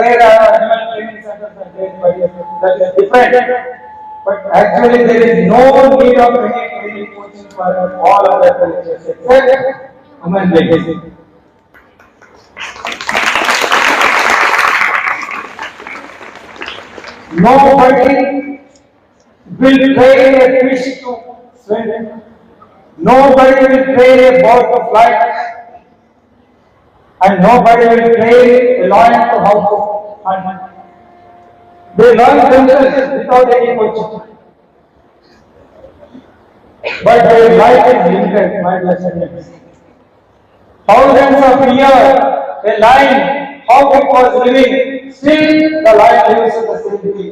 there are animal training centers and there, but that is different. But actually there is no need of any training coaching for all other cultures except human beings. Nobody will train a fish to swim. Nobody will train a boat to fly. And nobody will train a lion to how to hunt. They learn themselves without any coaching. But their life is limited, my dear friends. Thousands of years, a lion, how it was living, still the lion lives in the same way.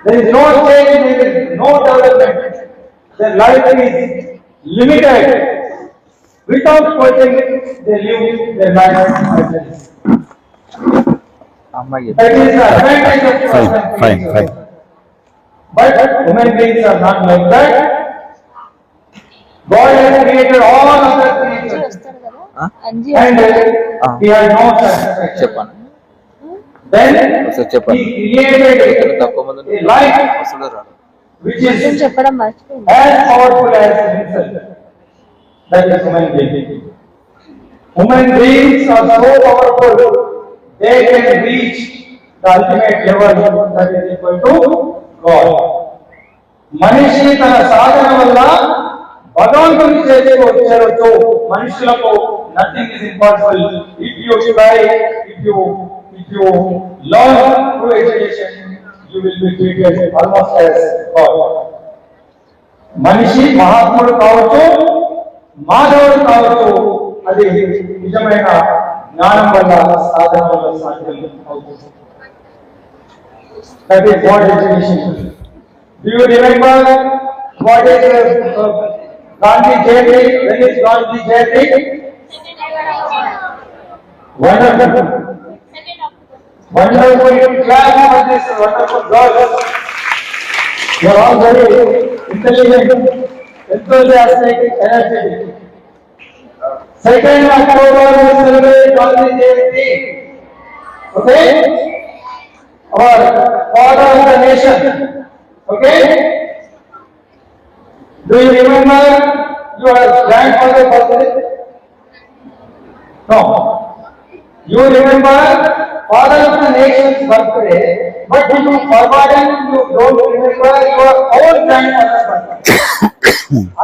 There is no change, there is no development. Their life is limited. Without coaching, they live their life as well. That is the advantage of fine. But human beings are not like that. God has created all other creatures. And he had no satisfaction. Then he created a life which is as powerful as himself. That is human being. Human beings are so powerful, they can reach the ultimate level that is equal to God. మనిషి తన సాధన వల్ల భగవంతుని చేతికి వచ్చేరొచ్చు. మనుషులకు nothing is impossible. If you try, if you learn through education, you will be treated almost as God. మనిషి మహాత్ముడు కావచ్చు, మాధవుడు కావచ్చు, అది నిజమైన జ్ఞానం వల్ల సాధన వల్ల సాధ్యం అవుతుంది. That is what education is. Do you remember what is Gandhi Jayanti? When is Gandhi Jayanti? Wonderful. Wonderful. Clap for this wonderful girl. You are all very intelligent, enthusiastic, energetic. 2nd October we celebrate Gandhi Jayanti. Okay? Our father of the nation. Okay? Do you remember your grandfather's birthday? No. You remember father of the nation's birthday, but you forgotten, you don't remember your own grandfather's birthday.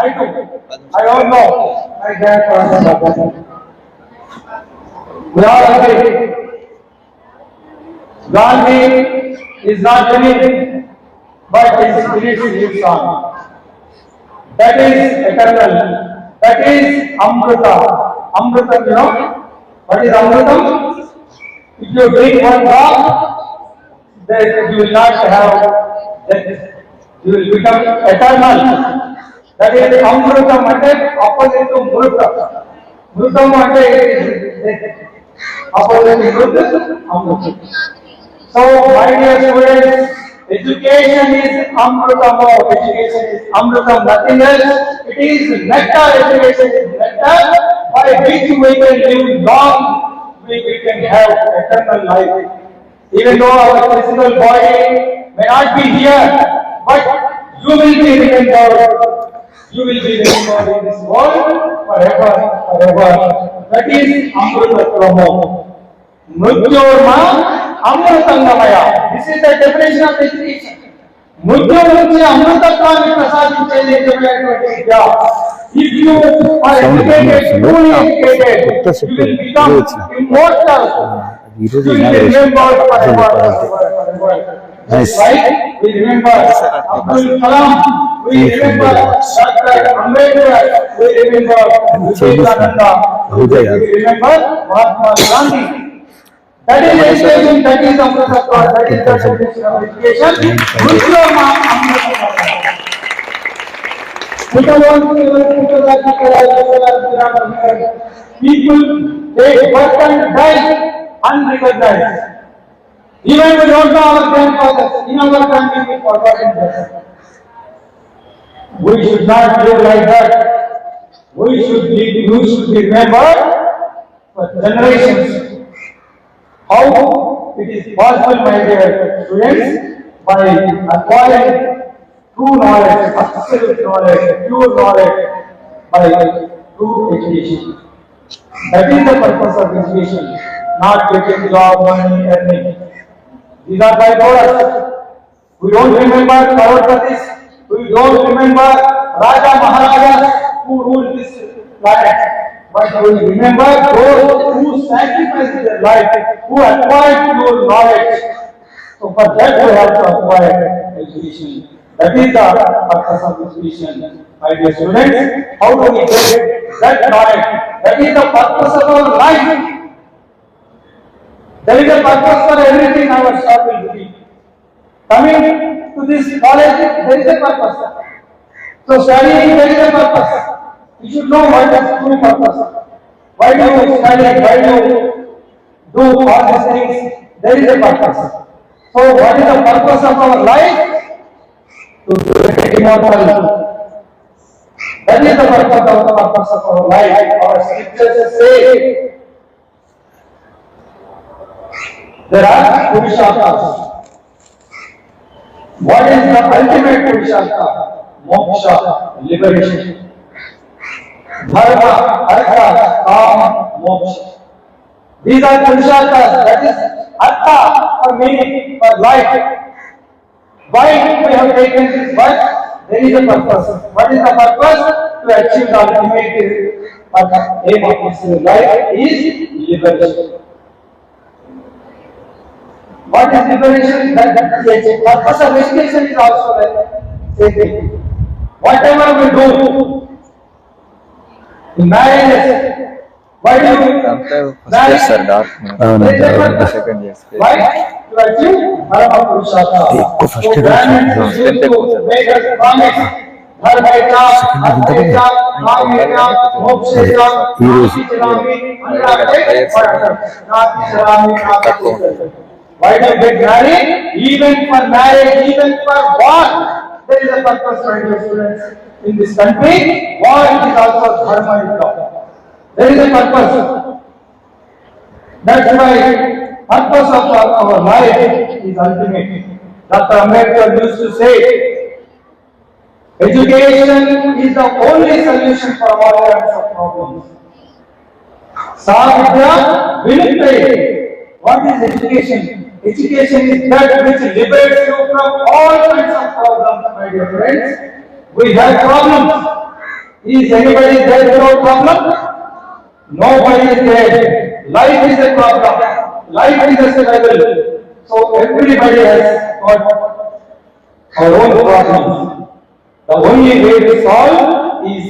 I do. I don't know my grandfather's birthday. We all agree. Gandhi is not living, but his spirit lives on. That is eternal. That is Amrita. Amrita, you know? What is Amrita? If you drink one drop, then you will not have death. You will become eternal. That is Amrita, opposite to Mruta. Mruta is death. Opposite to Mruta, Amrita. So, my dear students, education is Amrutam. Education is Amrutam, nothing else. It is nectar. Education is nectar by which we can live long, we can have eternal life. Even though our physical body may not be here, but you will be remembered. You will be remembered in this world forever, forever. That is Amrutam. Mrityorma Amrutangamaya. This is the definition of education. Mrityu nunchi amrutatvaanni prasadinchedi nijamayatvanti vidya. If you are educated, truly educated, you will become immortal. You will be remembered forever. Just like we remember Abdul Kalam, we remember Dr. Ambedkar, we remember Vivekananda, we remember Mahatma Gandhi. That is education, that is Amrutatva, that is the definition of education. People, they work and die unrecognized. Even we don't know our grandfathers, in our family we forgotten that. We should not live like that. We should be remembered for generations. How it is possible, my dear students, by acquiring true knowledge, absolute knowledge, pure knowledge, by true education. That is the purpose of education, not getting job, money, earning. These are byproducts. We don't remember Kauravatis. We don't remember Raja Maharajas who ruled this planet. But we remember those who sacrificed their life, who acquired pure knowledge. So for that we have to acquire education. That is the purpose of education. My dear students, how do we get that knowledge? That is the purpose of our life. There is a purpose for everything our shop will be. Coming to this college, there is a purpose. So studying, there is a purpose. You should know what is true purpose. Why do you study? Why do you do all these things? There is a purpose. So what is the purpose of our life? To get immortal. That is the purpose of our life. Our scriptures say there are Purusharthas. What is the ultimate Purushartha? Moksha, liberation. Dharma, Artha, Kama, Moksha. These are Purusharthas. That is Artha, for meaning, for life. Why we have taken this birth? There is a purpose. What is the purpose? To achieve the ultimate aim of this life is liberation. What is liberation? The purpose of education is also like same thing. Whatever we do in marriage, why do you marry? Why? To achieve Dharma Purushartha. So government used to make us promise. Dharmaita, Arthaita, Kameta, Moksheta, Nati Chalami, Nati Chalami. Why do you get married? Even for marriage, even for war, there is a purpose, my dear students. In this country, war is also dharma law. There is a purpose. That's why purpose of our life is ultimate. Dr. Ambedkar used to say, education is the only solution for all kinds of problems. Savidya Vinupte. What is education? Education is that which liberates you from all kinds of problems, my dear friends. We have problems. Is anybody there without problem? Nobody is there. Life is a problem. Life is a struggle. So everybody has got our own problems. The only way to solve is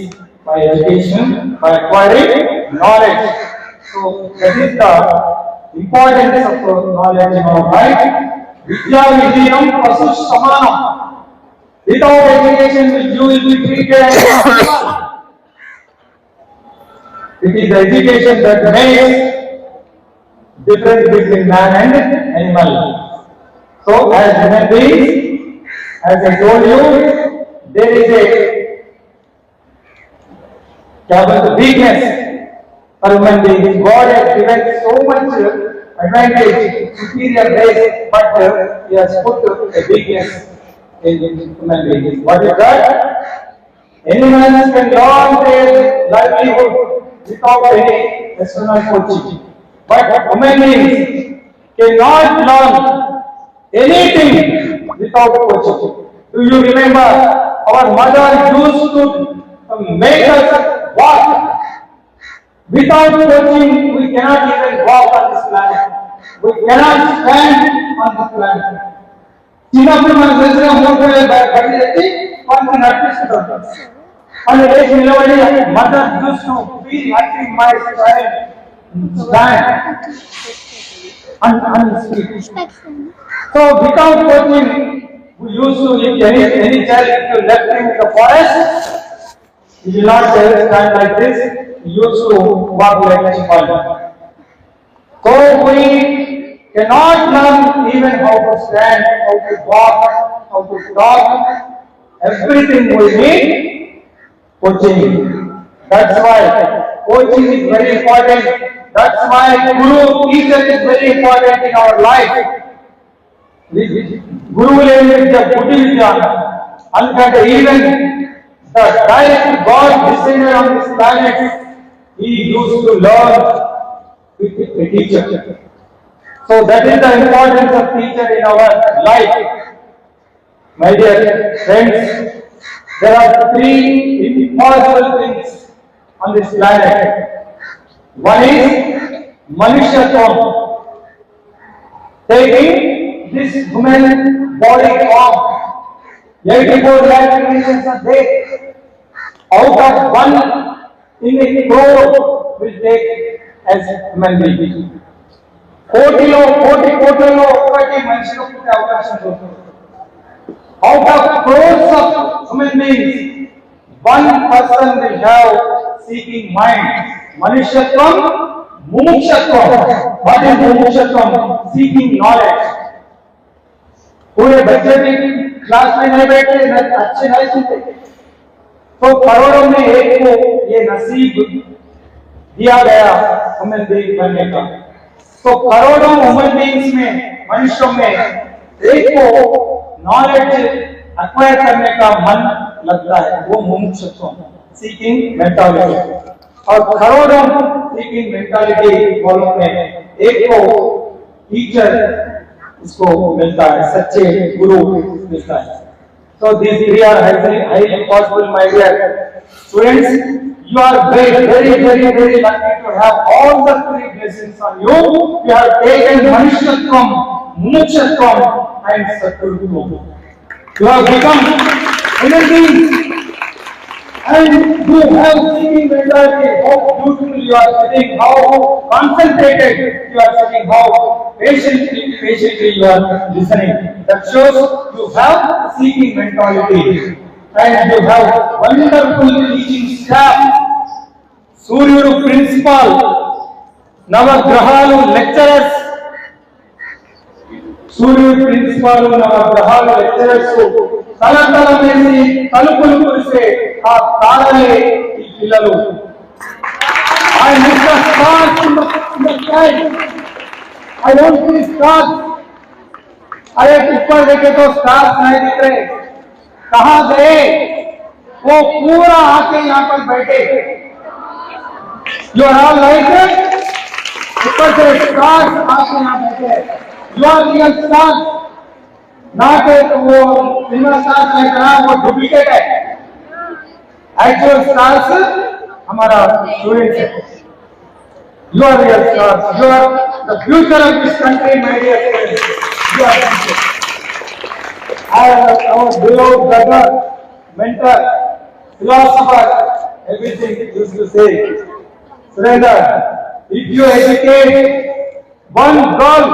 by education, by acquiring knowledge. So that is the importance of knowledge in our life. Vidya Vidyanam Pasu Samanam. Without education, you will be treated as an animal. It is education that makes difference between man and animal. So, as human beings, as I told you, there is a weakness for human beings. God has given so much advantage, superior race, but He has put a weakness in human beings. What is that? Animals can learn their livelihood without any external coaching. But human beings cannot learn anything without coaching. Do you remember our mother used to make us walk? Without coaching, we cannot even walk on this planet. We cannot stand on this planet. చిన్నప్పుడు మన తెలిసిన మూడు బయట తెచ్చి కొంత నడిపిస్తుంటాం అని లేచి నిలబడి mother use to be acting my child stand and speak. So without coaching, we used to, if any child, if you left him in the forest, he will not stand like this. He used to walk like a child. So we cannot learn even how to stand, how to walk, how to talk. Everything we need coaching. That's why coaching is very important. That's why Guru, teacher is very important in our life. Guru learned the Buddha Vidya, and even the direct God descended on this planet, he used to learn with a teacher. So that is the importance of teacher in our life. My dear friends, there are three impossible things on this planet. One is Manushyatvam, taking this human body form. 84 lakh creations are there. Out of one in a crore will take as human being. కోటిలో కోట్లలో ఒకటి మనిషిలో పుట్టే అవకాశం ఉంటుంది. Out of crores of human beings, one person will have seeking mind. Manushyatvam, mumukshatvam. What is mumukshatvam? Seeking knowledge. पूरे बच्चे भी class में नहीं बैठे, अच्छे नहीं सुनते, तो करोड़ों में एक को ये नसीब दिया गया ह्यूमन बीइंग बनने का. तो करोड़ों ह्यूमन बीइंग्स में, मनुष्यों में एक को नॉलेज एक्वायर करने का मन लगता है, वो मुमुक्षुत्व, सीकिंग मेंटालिटी. और करोड़ों सीकिंग मेंटालिटी वालों में एक को टीचर इसको मिलता है, सच्चे गुरु मिलता है. So these three are highly possible, my dear students. You are very lucky to have all the three blessings on you. You have taken Manushyatvam, Mumukshatvam and Satguru. You have become human beings and you have seeking mentality. How beautiful you are sitting, how concentrated you are sitting, how patiently you are listening. That shows you have seeking mentality and you have wonderful teaching staff. Suryudu principal, Navagrahalu lecturers, Suryudu principal, Navagrahalu lecturers, తలతల వేసి తలుపులు కురిసే ఆ తాళలే ఈ పిల్లలు. I miss the stars in the sky. I don't see stars. अरे ऊपर देखे तो स्टार्स नहीं दिख रहे, कहाँ गए? वो पूरा आके यहाँ पर बैठे. You are all like it. ऊपर से स्टार्स आके यहाँ बैठे. You are real stars. Not वो सिनेमा स्टार्स नहीं करा, वो डुप्लीकेट है. एक्चुअल स्टार्स हमारा स्टूडेंट है. You are real stars. You are the future of this country, my dear friends. You are. Our beloved brother, mentor, philosopher, everything used to say, Surendra, if you educate one girl,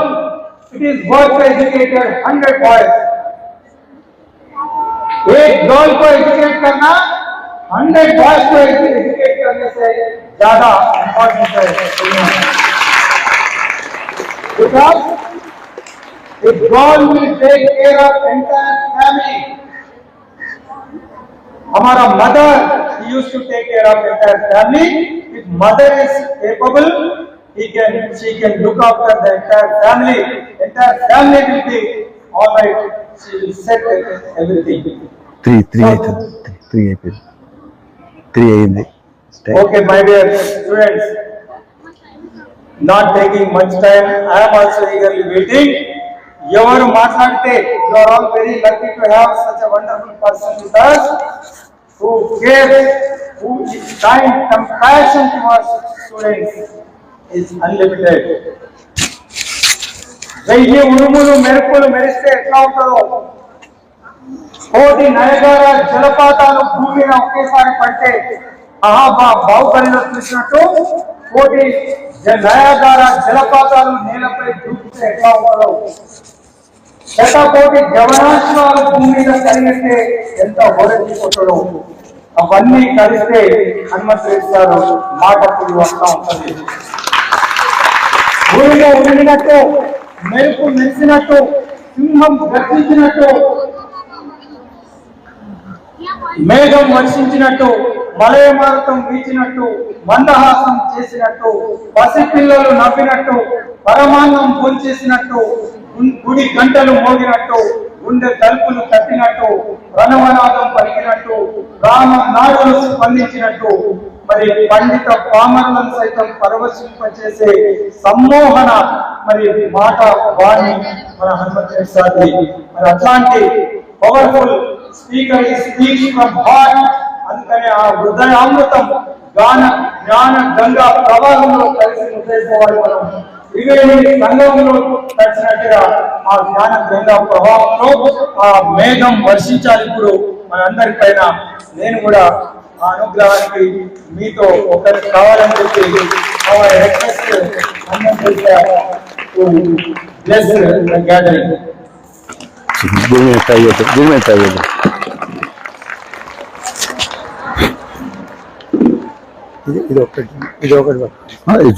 it is worth to educate 100 boys. एक girl को educate करना 100 boys को educate करने से ज्यादा important है. Because a girl will take care of entire family. हमारा mother used to take care of entire family. If mother is capable, she can look after the entire family. Entire family will be all right. She will set everything. Three అయింది. Okay, my dear students, not taking much time, I am also eagerly waiting. ఎవరు మాట్లాడితే, you are all very lucky to have such a wonderful person with us who cares, who is kind, compassion towards students is unlimited. వెయ్యి ఉరుములు మెరుపులు మెరిస్తే ఎట్లా ఉంటుందో, కోటి నయగారా జలపాతాలు భూమి మీద ఒకేసారి పడితే బాహుబలిలో చూసినట్టు కోటి నయగారా జలపాతాలు నేలపై దూకితే ఎట్లా ఉంటుందో, శతకోటి జవనాశ్వాలు భూమి మీద కలిగితే ఎంత ఓరెత్తిపోతాడో, అవన్నీ కలిస్తే హనుమంతుడు మాట పులి వస్తా ఉంటుంది. భూమిలో ఉడిగినట్టు, మెరుపు మెరిసినట్టు, సింహం గర్జించినట్టు, మేఘం వర్షించినట్టు మలయమారుతం వీచినట్టు, మందహాసం చేసినట్టు, పసిపిల్లలు నవ్వినట్టు, పరమాన్నం భోంచేసినట్టు, గుడి గంటలు మోగినట్టు, గుండె తలుపులు తట్టినట్టు, రణవనాదం పలికినట్టు, రామ నాడులు స్పందించినట్టు, మరి పండిత పామరులను సైతం పరవశింపచేసే సమ్మోహన మరి మాట వాణి మన హనుమంతుని సాది. మరి అట్లాంటి powerful speaker speaks from heart. అందుకని ఆ హృదయామృతం జ్ఞాన గంగా ప్రవాహంలో కలిసి ఉదయిపోవాలి. మనం త్రివేణి సంగమంలో కలిసినట్టుగా ఆ జ్ఞాన గంగా ప్రవాహంలో ఆ మేఘం వర్షించాలి. ఇప్పుడు మనందరి పైన నేను కూడా ఆ అనుగ్రహానికి మీతో ఒకరికి కావాలని చెప్పి గ్యాదరింగ్ ఇది ఒకటి